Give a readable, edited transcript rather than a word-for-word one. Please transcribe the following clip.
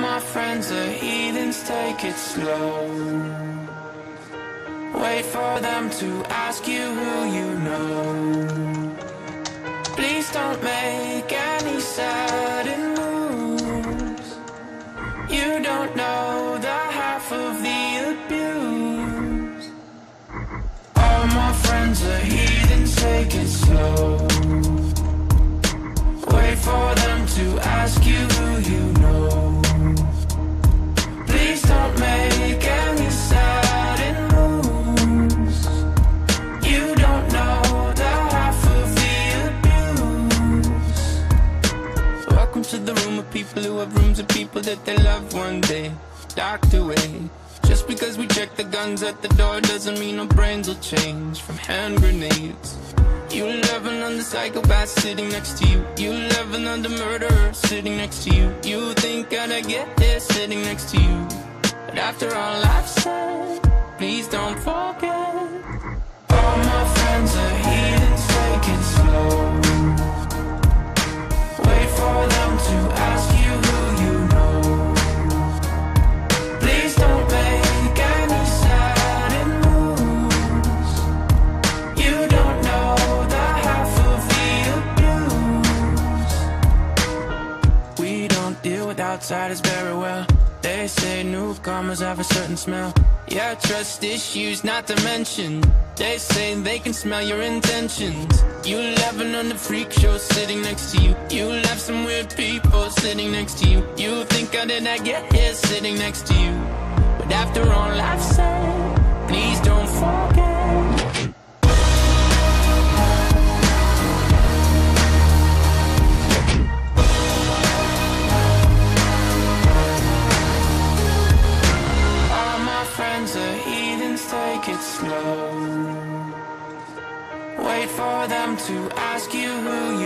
my friends are heathens, take it slow. Wait for them to ask you who you know. Please don't make any sudden moves. You don't know the half of the abuse. All my friends are heathens, take it slow. Wait for them to ask you who you know. Please don't make any sudden moves. You don't know the half of the abuse. Welcome to the room of people who have rooms of people that they love one day docked away. Just because we check the guns at the door doesn't mean our brains will change from hand grenades. You laughing on the psychopath sitting next to you. You laughing on the murderer sitting next to you. You think I'd get here sitting next to you. But after all I've said, please don't forget. All my friends are heathens, take it slow. Wait for them to ask you who you know. Please don't make any sudden moves. You don't know the half of the abuse. We don't deal with outsiders very well. They say newcomers have a certain smell. Yeah, trust issues not to mention. They say they can smell your intentions. You laughing on the freak show sitting next to you. You laugh some weird people sitting next to you. You think I did not get here sitting next to you. But after all I've said, please don't forget. Friends are heathens, take it slow. Wait for them to ask you who